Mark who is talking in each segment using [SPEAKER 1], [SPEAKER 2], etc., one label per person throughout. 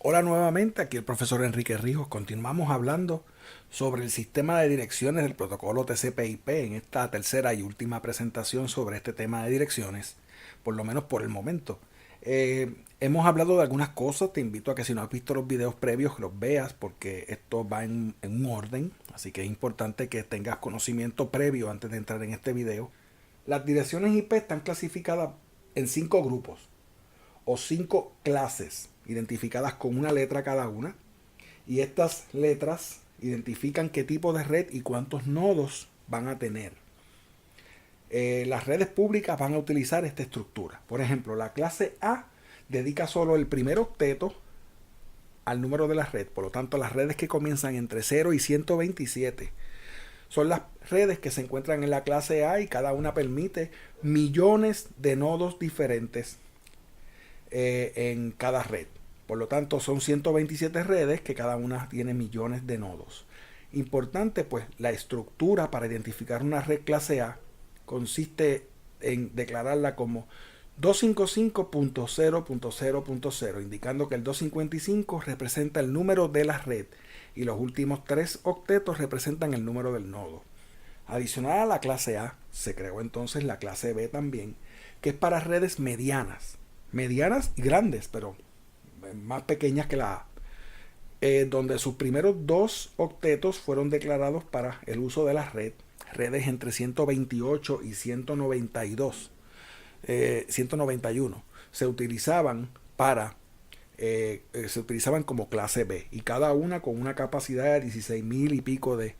[SPEAKER 1] Hola nuevamente, aquí el profesor Enrique Rijos. Continuamos hablando sobre el sistema de direcciones del protocolo TCP/IP en esta tercera y última presentación sobre este tema de direcciones, por lo menos por el momento. Hemos hablado de algunas cosas, te invito a que si no has visto los videos previos los veas porque esto va en un orden, así que es importante que tengas conocimiento previo antes de entrar en este video. Las direcciones IP están clasificadas en 5 grupos o 5 clases identificadas con una letra cada una, y estas letras identifican qué tipo de red y cuántos nodos van a tener. Las redes públicas van a utilizar esta estructura. Por ejemplo, la clase A dedica solo el primer octeto al número de la red. Por lo tanto, las redes que comienzan entre 0 y 127 son las redes que se encuentran en la clase A, y cada una permite millones de nodos diferentes en cada red. Por lo tanto, son 127 redes que cada una tiene millones de nodos. Importante, pues, la estructura para identificar una red clase A consiste en declararla como 255.0.0.0, indicando que el 255 representa el número de la red y los últimos 3 octetos representan el número del nodo. Adicional a la clase A, se creó entonces la clase B también, que es para redes medianas y grandes, pero más pequeñas que la A, donde sus primeros 2 octetos fueron declarados para el uso de la red, redes entre 128 y 191 se utilizaban como clase B, y cada una con una capacidad de 16.000 y pico de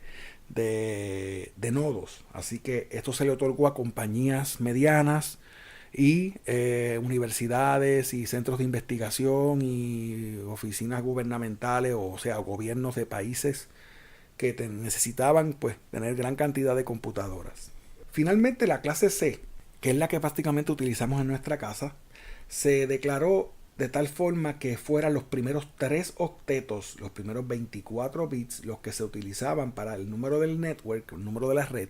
[SPEAKER 1] nodos. Así que esto se le otorgó a compañías medianas y universidades y centros de investigación y oficinas gubernamentales, o sea, gobiernos de países que necesitaban, pues, tener gran cantidad de computadoras. Finalmente, la clase C, que es la que prácticamente utilizamos en nuestra casa, se declaró de tal forma que fueran los primeros 3 octetos, los primeros 24 bits, los que se utilizaban para el número del network, el número de la red,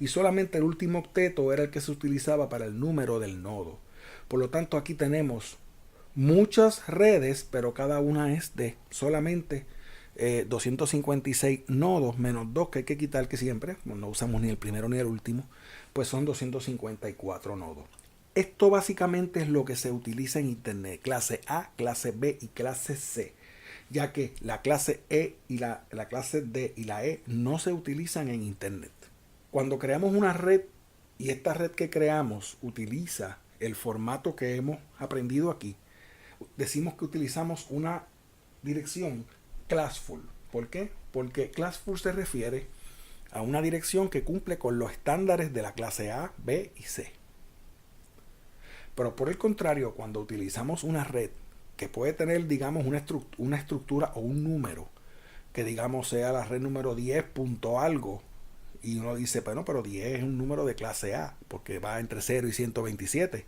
[SPEAKER 1] y solamente el último octeto era el que se utilizaba para el número del nodo. Por lo tanto, aquí tenemos muchas redes, pero cada una es de solamente 256 nodos, menos 2 que hay que quitar, que siempre no usamos ni el primero ni el último, pues son 254 nodos. Esto básicamente es lo que se utiliza en Internet: clase A, clase B y clase C, ya que la clase E y la clase D y la E no se utilizan en Internet. Cuando creamos una red y esta red que creamos utiliza el formato que hemos aprendido aquí, decimos que utilizamos una dirección classful. ¿Por qué? Porque classful se refiere a una dirección que cumple con los estándares de la clase A, B y C. Pero por el contrario, cuando utilizamos una red que puede tener, digamos, una estructura o un número, que digamos sea la red número 10 punto algo, y uno dice, bueno, pero 10 es un número de clase A, porque va entre 0 y 127.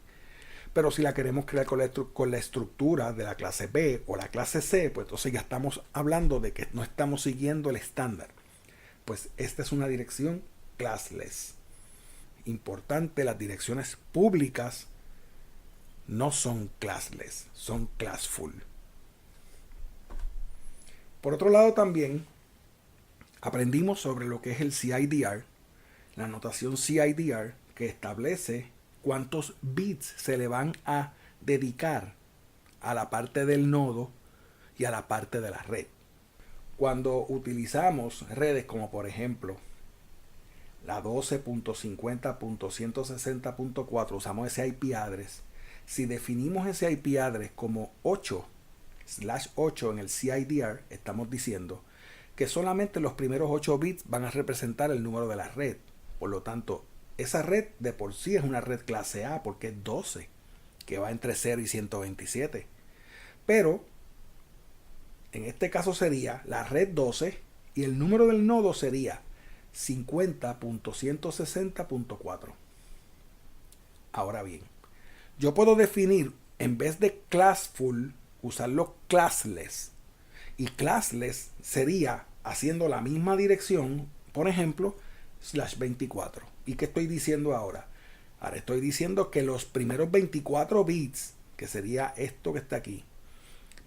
[SPEAKER 1] Pero si la queremos crear con la estructura de la clase B o la clase C, pues entonces ya estamos hablando de que no estamos siguiendo el estándar. Pues esta es una dirección classless. Importante, las direcciones públicas no son classless, son classful. Por otro lado, también aprendimos sobre lo que es el CIDR, la notación CIDR, que establece cuántos bits se le van a dedicar a la parte del nodo y a la parte de la red. Cuando utilizamos redes como por ejemplo la 12.50.160.4, usamos ese IP address. Si definimos ese IP address como 8/8 en el CIDR, estamos diciendo que solamente los primeros 8 bits van a representar el número de la red. Por lo tanto, esa red de por sí es una red clase A porque es 12, que va entre 0 y 127. Pero en este caso sería la red 12 y el número del nodo sería 50.160.4. Ahora bien, yo puedo definir, en vez de classful, usarlo classless. Y classless sería haciendo la misma dirección, por ejemplo, /24. ¿Y qué estoy diciendo ahora? Ahora estoy diciendo que los primeros 24 bits, que sería esto que está aquí,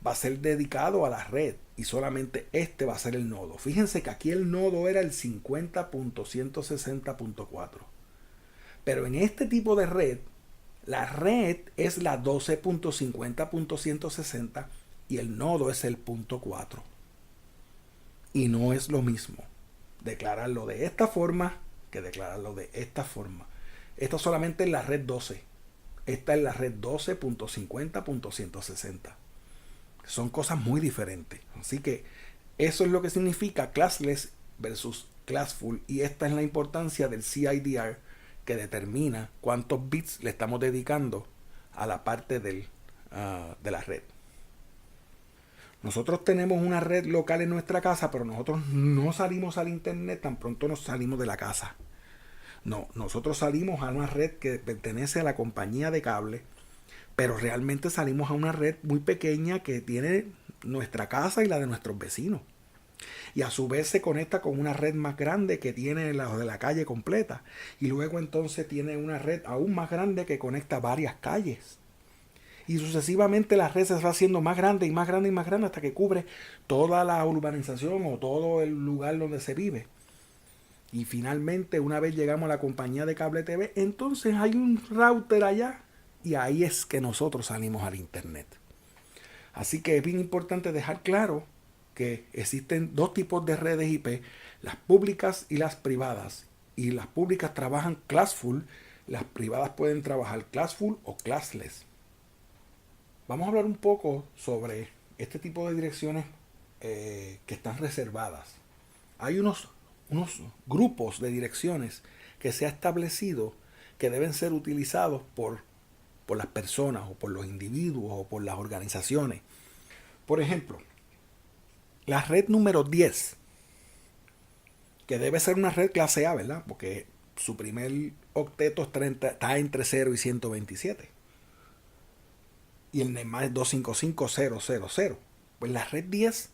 [SPEAKER 1] va a ser dedicado a la red y solamente este va a ser el nodo. Fíjense que aquí el nodo era el 50.160.4. Pero en este tipo de red, la red es la 12.50.160 y el nodo es el punto 4. Y no es lo mismo declararlo de esta forma que declararlo de esta forma. Esto solamente es la red 12. Esta es la red 12.50.160. Son cosas muy diferentes. Así que eso es lo que significa classless versus classful. Y esta es la importancia del CIDR, que determina cuántos bits le estamos dedicando a la parte de la red. Nosotros tenemos una red local en nuestra casa, pero nosotros no salimos al internet tan pronto nos salimos de la casa. No, nosotros salimos a una red que pertenece a la compañía de cable, pero realmente salimos a una red muy pequeña que tiene nuestra casa y la de nuestros vecinos. Y a su vez se conecta con una red más grande que tiene la de la calle completa. Y luego entonces tiene una red aún más grande que conecta varias calles. Y sucesivamente la red se va haciendo más grande y más grande y más grande hasta que cubre toda la urbanización o todo el lugar donde se vive. Y finalmente, una vez llegamos a la compañía de cable TV, entonces hay un router allá y ahí es que nosotros salimos al internet. Así que es bien importante dejar claro que existen dos tipos de redes IP, las públicas y las privadas. Y las públicas trabajan classful, las privadas pueden trabajar classful o classless. Vamos a hablar un poco sobre este tipo de direcciones que están reservadas. Hay unos grupos de direcciones que se ha establecido que deben ser utilizados por las personas o por los individuos o por las organizaciones. Por ejemplo, la red número 10, que debe ser una red clase A, ¿verdad? Porque su primer octeto está entre 0 y 127. Y el NEMA es 255.000. Pues la red 10,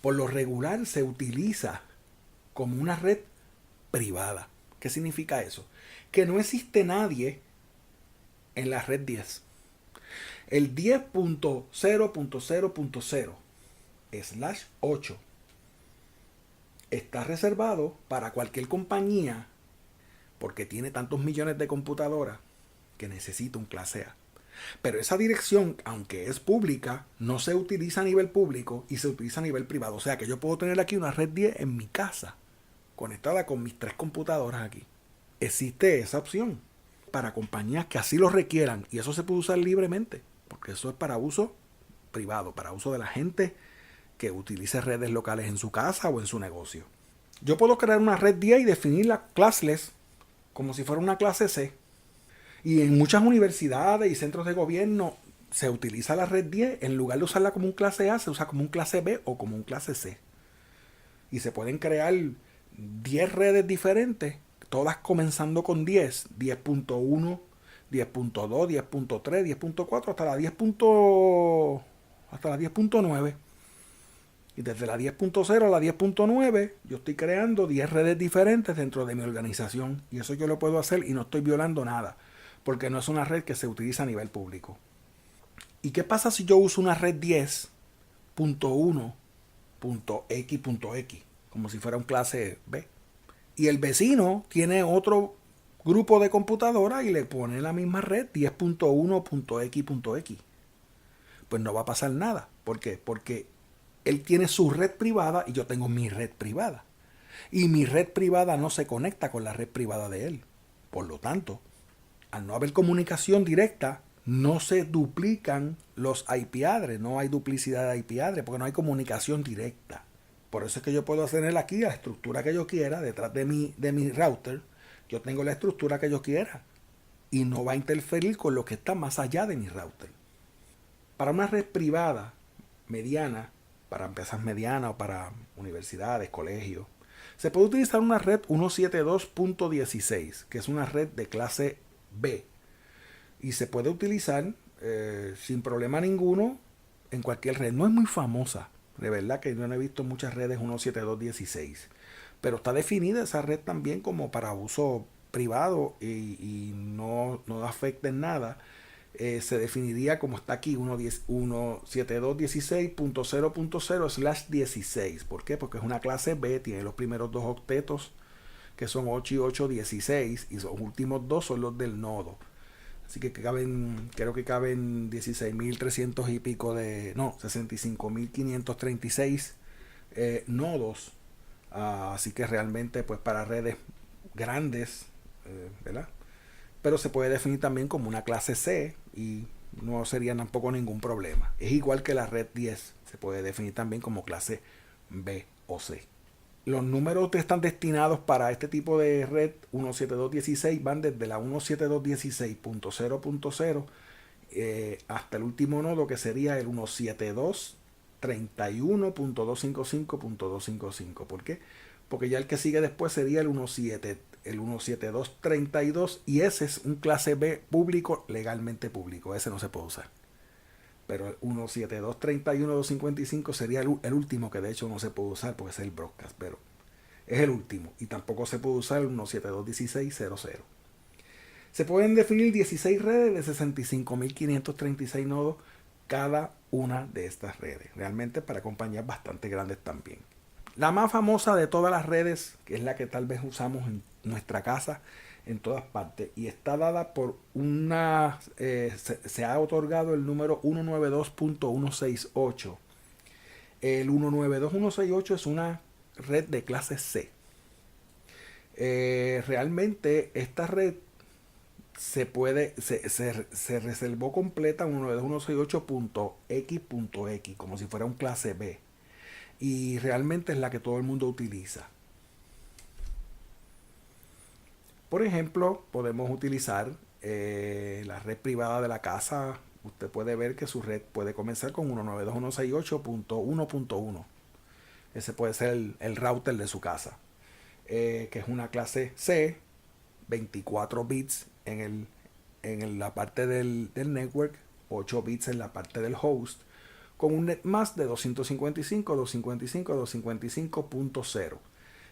[SPEAKER 1] por lo regular, se utiliza como una red privada. ¿Qué significa eso? Que no existe nadie en la red 10. El 10.0.0.0/8 está reservado para cualquier compañía porque tiene tantos millones de computadoras que necesita un clase A. Pero esa dirección, aunque es pública, no se utiliza a nivel público y se utiliza a nivel privado. O sea que yo puedo tener aquí una red 10 en mi casa, conectada con mis 3 computadoras aquí. Existe esa opción para compañías que así lo requieran y eso se puede usar libremente, porque eso es para uso privado, para uso de la gente que utilice redes locales en su casa o en su negocio. Yo puedo crear una red 10 y definirla classless como si fuera una clase C. Y en muchas universidades y centros de gobierno se utiliza la red 10, en lugar de usarla como un clase A, se usa como un clase B o como un clase C. Y se pueden crear 10 redes diferentes, todas comenzando con 10, 10.1, 10.2, 10.3, 10.4 hasta la 10.9. Y desde la 10.0 a la 10.9 yo estoy creando 10 redes diferentes dentro de mi organización. Y eso yo lo puedo hacer y no estoy violando nada, porque no es una red que se utiliza a nivel público. ¿Y qué pasa si yo uso una red 10.1.x.x, como si fuera un clase B? Y el vecino tiene otro grupo de computadoras y le pone la misma red 10.1.x.x. Pues no va a pasar nada. ¿Por qué? Porque él tiene su red privada y yo tengo mi red privada. Y mi red privada no se conecta con la red privada de él. Por lo tanto, al no haber comunicación directa, no se duplican los IP address, no hay duplicidad de IP address, porque no hay comunicación directa. Por eso es que yo puedo tener aquí la estructura que yo quiera, detrás de mi router, yo tengo la estructura que yo quiera. Y no va a interferir con lo que está más allá de mi router. Para una red privada, mediana, para empresas medianas o para universidades, colegios, se puede utilizar una red 172.16, que es una red de clase B. Y se puede utilizar sin problema ninguno en cualquier red. No es muy famosa, de verdad que yo no he visto muchas redes 172.16. Pero está definida esa red también como para uso privado y no afecta en nada se definiría como está aquí, 172.16.0.0/16. ¿Por qué? Porque es una clase B, tiene los primeros dos octetos, que son 8 y 8, 16, y los últimos dos son los del nodo. Así que creo que caben 16.300 y pico no, 65.536 nodos. Así que realmente, pues para redes grandes, ¿verdad? Pero se puede definir también como una clase C y no sería tampoco ningún problema. Es igual que la red 10, se puede definir también como clase B o C. Los números que están destinados para este tipo de red 172.16 van desde la 172.16.0.0 hasta el último nodo, que sería el 172.31.255.255. ¿Por qué? Porque ya el que sigue después sería el 172.32, y ese es un clase B público, legalmente público. Ese no se puede usar. Pero el 172.31.255 sería el último, que de hecho no se puede usar porque es el broadcast, pero es el último. Y tampoco se puede usar el 172.16.00. Se pueden definir 16 redes de 65.536 nodos cada una de estas redes. Realmente para compañías bastante grandes también. La más famosa de todas las redes, que es la que tal vez usamos en nuestra casa en todas partes, y está dada por se ha otorgado el número 192.168. El 192.168 es una red de clase C. Realmente esta red se reservó completa 192.168.x.x, como si fuera un clase B, y realmente es la que todo el mundo utiliza. Por ejemplo, podemos utilizar la red privada de la casa. Usted puede ver que su red puede comenzar con 192.168.1.1. Ese puede ser el router de su casa, que es una clase C, 24 bits en la parte del network, 8 bits en la parte del host, con un netmask de 255.255.255.0.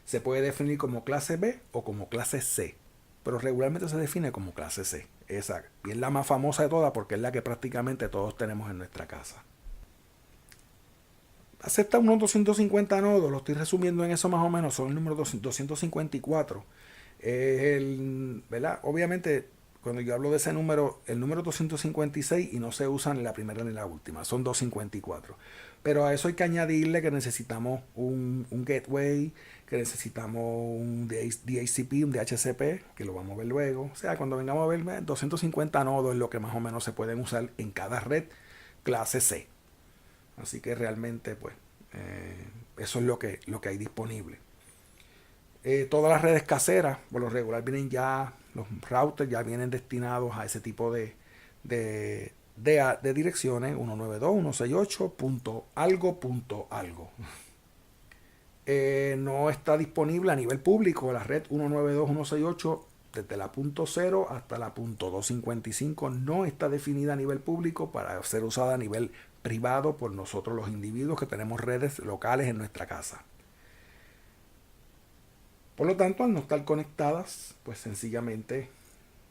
[SPEAKER 1] Se puede definir como clase B o como clase C, pero regularmente se define como clase C. Esa, y es la más famosa de todas porque es la que prácticamente todos tenemos en nuestra casa. Acepta unos 250 nodos, lo estoy resumiendo en eso más o menos, son el número 254. ¿Verdad? Obviamente, cuando yo hablo de ese número, el número 256, y no se usa ni la primera ni la última, son 254. Pero a eso hay que añadirle que necesitamos un gateway, que necesitamos un DHCP, un DHCP, que lo vamos a ver luego. O sea, cuando vengamos a ver, 250 nodos es lo que más o menos se pueden usar en cada red clase C. Así que realmente, pues, eso es lo que hay disponible. Todas las redes caseras, por lo regular, vienen ya, los routers ya vienen destinados a ese tipo de direcciones, 192.168.algo.algo. No está disponible a nivel público la red 192.168 desde la .0 hasta la .255. No está definida a nivel público para ser usada a nivel privado por nosotros los individuos que tenemos redes locales en nuestra casa. Por lo tanto, al no estar conectadas, pues sencillamente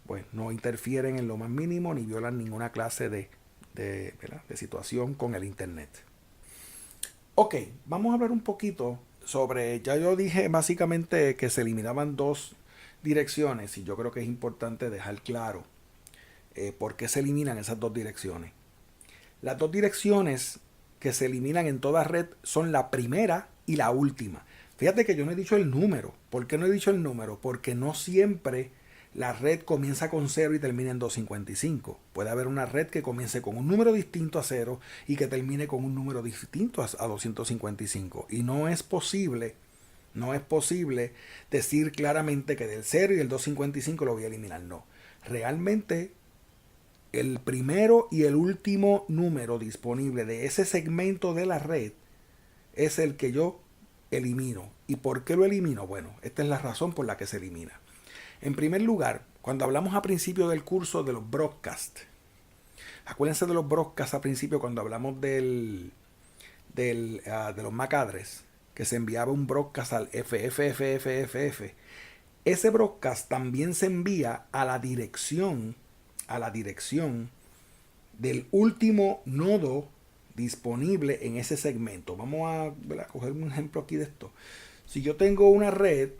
[SPEAKER 1] pues, no interfieren en lo más mínimo ni violan ninguna clase de situación con el Internet. Ok, vamos a hablar un poquito sobre, ya yo dije básicamente que se eliminaban dos direcciones, y yo creo que es importante dejar claro por qué se eliminan esas dos direcciones. Las dos direcciones que se eliminan en toda red son la primera y la última. Fíjate que yo no he dicho el número. ¿Por qué no he dicho el número? Porque no siempre la red comienza con 0 y termina en 255. Puede haber una red que comience con un número distinto a 0 y que termine con un número distinto a 255. Y no es posible decir claramente que del 0 y el 255 lo voy a eliminar. No. Realmente el primero y el último número disponible de ese segmento de la red es el que yo elimino. ¿Y por qué lo elimino? Bueno, esta es la razón por la que se elimina. En primer lugar, cuando hablamos a principio del curso de los broadcasts, acuérdense de los broadcasts a principio cuando hablamos de los MAC address, que se enviaba un broadcast al FFFFFF. Ese broadcast también se envía a la dirección del último nodo disponible en ese segmento. Vamos a, ¿verdad?, coger un ejemplo aquí de esto. Si yo tengo una red,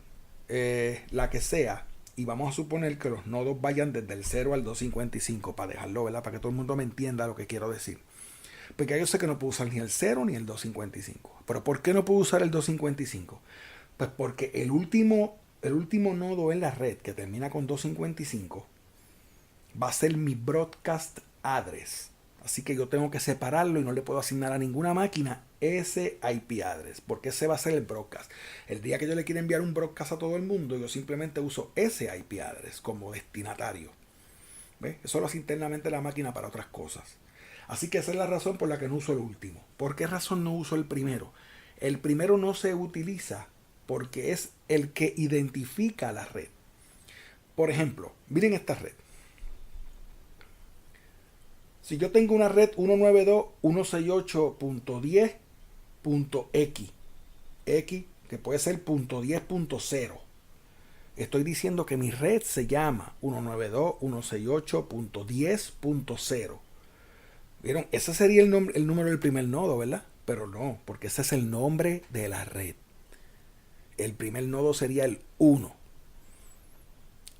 [SPEAKER 1] la que sea, y vamos a suponer que los nodos vayan desde el 0 al 255, para dejarlo, ¿verdad?, para que todo el mundo me entienda lo que quiero decir. Porque yo sé que no puedo usar ni el 0 ni el 255. ¿Pero por qué no puedo usar el 255? Pues porque el último nodo en la red que termina con 255 va a ser mi broadcast address. Así que yo tengo que separarlo y no le puedo asignar a ninguna máquina ese IP address, porque ese va a ser el broadcast. El día que yo le quiera enviar un broadcast a todo el mundo, yo simplemente uso ese IP address como destinatario. ¿Ves? Eso lo hace internamente la máquina para otras cosas. Así que esa es la razón por la que no uso el último. ¿Por qué razón no uso el primero? El primero no se utiliza porque es el que identifica la red. Por ejemplo, miren esta red. Si yo tengo una red 192.168.10.x, X, que puede ser .10.0, estoy diciendo que mi red se llama 192.168.10.0. ¿Vieron? Ese sería el número del primer nodo, ¿verdad? Pero no, porque ese es el nombre de la red. El primer nodo sería el 1.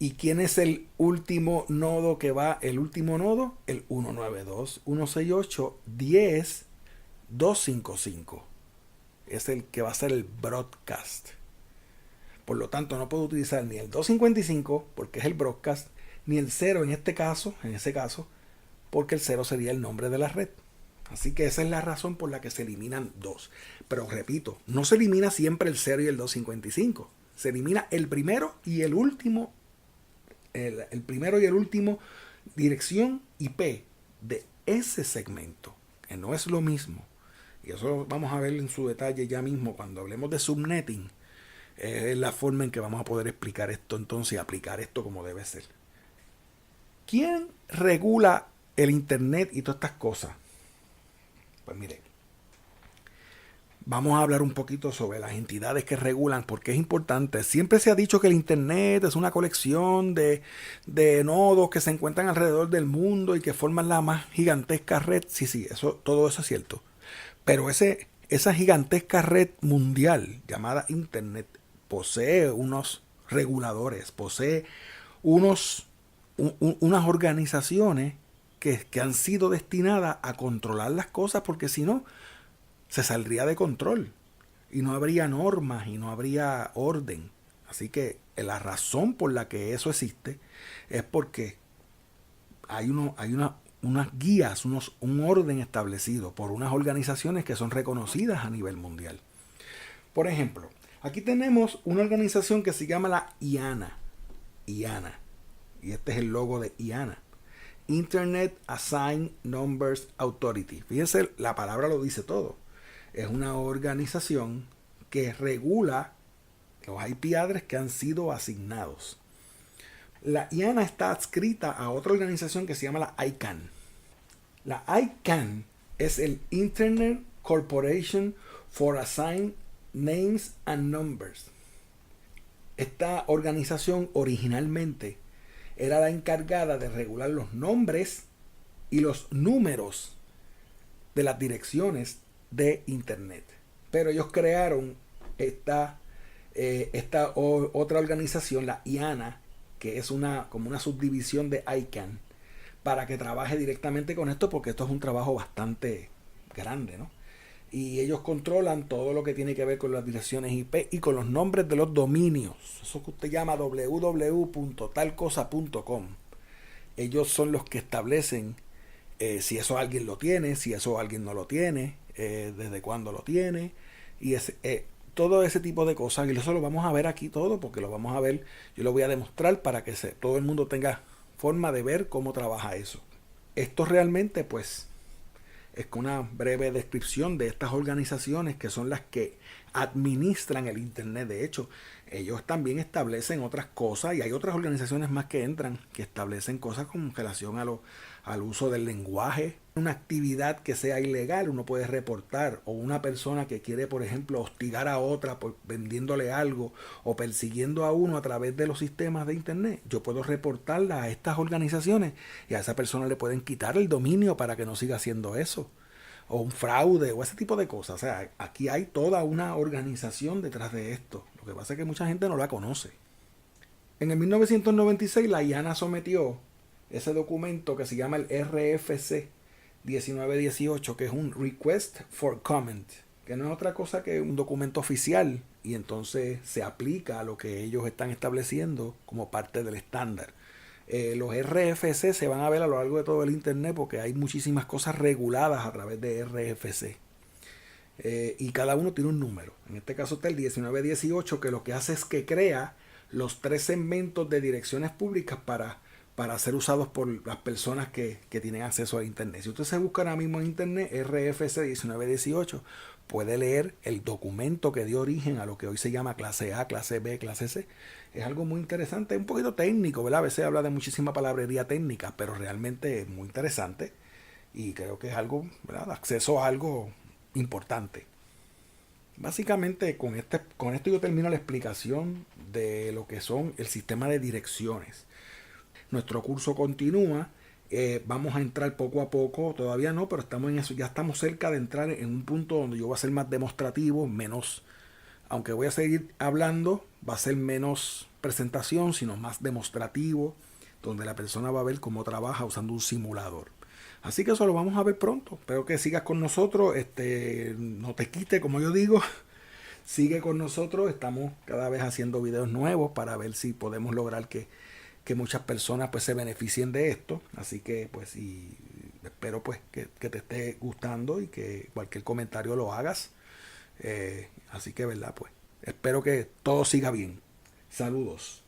[SPEAKER 1] ¿Y quién es el último nodo que va? El último nodo, el 192.168.10.255. Es el que va a ser el broadcast. Por lo tanto, no puedo utilizar ni el 255 porque es el broadcast, ni el 0 en ese caso, porque el 0 sería el nombre de la red. Así que esa es la razón por la que se eliminan dos. Pero repito, no se elimina siempre el 0 y el 255. Se elimina el primero y el último. El primero y el último dirección IP de ese segmento, que no es lo mismo. Y eso lo vamos a ver en su detalle ya mismo cuando hablemos de subnetting. Es la forma en que vamos a poder explicar esto entonces y aplicar esto como debe ser. ¿Quién regula el Internet y todas estas cosas? Pues mire, vamos a hablar un poquito sobre las entidades que regulan, porque es importante. Siempre se ha dicho que el Internet es una colección de nodos que se encuentran alrededor del mundo y que forman la más gigantesca red. Sí, todo eso es cierto. Pero esa gigantesca red mundial llamada Internet posee unos reguladores, posee unas organizaciones que han sido destinadas a controlar las cosas, porque si no, se saldría de control y no habría normas y no habría orden. Así que la razón por la que eso existe es porque hay unas guías, un orden establecido por unas organizaciones que son reconocidas a nivel mundial. Por ejemplo, aquí tenemos una organización que se llama la IANA. IANA. Y este es el logo de IANA. Internet Assigned Numbers Authority. Fíjense, la palabra lo dice todo. Es una organización que regula los IP address que han sido asignados. La IANA está adscrita a otra organización que se llama la ICANN. La ICANN es el Internet Corporation for Assigned Names and Numbers. Esta organización originalmente era la encargada de regular los nombres y los números de las direcciones de Internet. Pero ellos crearon esta otra organización, la IANA, que es como una subdivisión de ICANN, para que trabaje directamente con esto, porque esto es un trabajo bastante grande, ¿no? Y ellos controlan todo lo que tiene que ver con las direcciones IP y con los nombres de los dominios. Eso que usted llama www.talcosa.com. Ellos son los que establecen si eso alguien lo tiene, si eso alguien no lo tiene, desde cuándo lo tiene, y todo ese tipo de cosas. Y eso lo vamos a ver aquí todo, porque lo vamos a ver, yo lo voy a demostrar para que todo el mundo tenga forma de ver cómo trabaja eso. Esto realmente, pues, es una breve descripción de estas organizaciones que son las que administran el Internet. De hecho, ellos también establecen otras cosas, y hay otras organizaciones más que entran, que establecen cosas con relación al uso del lenguaje. una actividad que sea ilegal, uno puede reportar, o una persona que quiere, por ejemplo, hostigar a otra por vendiéndole algo o persiguiendo a uno a través de los sistemas de internet, yo puedo reportarla a estas organizaciones y a esa persona le pueden quitar el dominio para que no siga haciendo eso, o un fraude o ese tipo de cosas. O sea, aquí hay toda una organización detrás de esto. Lo que pasa es que mucha gente no la conoce. En el 1996 la IANA sometió ese documento que se llama el RFC 1918, que es un Request for Comment, que no es otra cosa que un documento oficial, y entonces se aplica a lo que ellos están estableciendo como parte del estándar. Los RFC se van a ver a lo largo de todo el internet porque hay muchísimas cosas reguladas a través de RFC. Y cada uno tiene un número. En este caso está el 1918, que lo que hace es que crea los 3 segmentos de direcciones públicas para ser usados por las personas que tienen acceso a internet. Si usted se busca ahora mismo en internet RFC 1918, puede leer el documento que dio origen a lo que hoy se llama clase A, clase B, clase C. Es algo muy interesante, un poquito técnico, ¿verdad? A veces habla de muchísima palabrería técnica, pero realmente es muy interesante y creo que es algo, ¿verdad? Acceso a algo importante. Básicamente con esto yo termino la explicación de lo que son el sistema de direcciones. Nuestro curso continúa, vamos a entrar poco a poco, todavía no, pero estamos en eso, ya estamos cerca de entrar en un punto donde yo voy a ser más demostrativo, menos, aunque voy a seguir hablando, va a ser menos presentación, sino más demostrativo, donde la persona va a ver cómo trabaja usando un simulador. Así que eso lo vamos a ver pronto. Espero que sigas con nosotros. No te quite, como yo digo. Sigue con nosotros. Estamos cada vez haciendo videos nuevos para ver si podemos lograr que muchas personas pues se beneficien de esto. Así que pues y espero pues que te esté gustando y que cualquier comentario lo hagas. Así que verdad pues espero que todo siga bien. Saludos.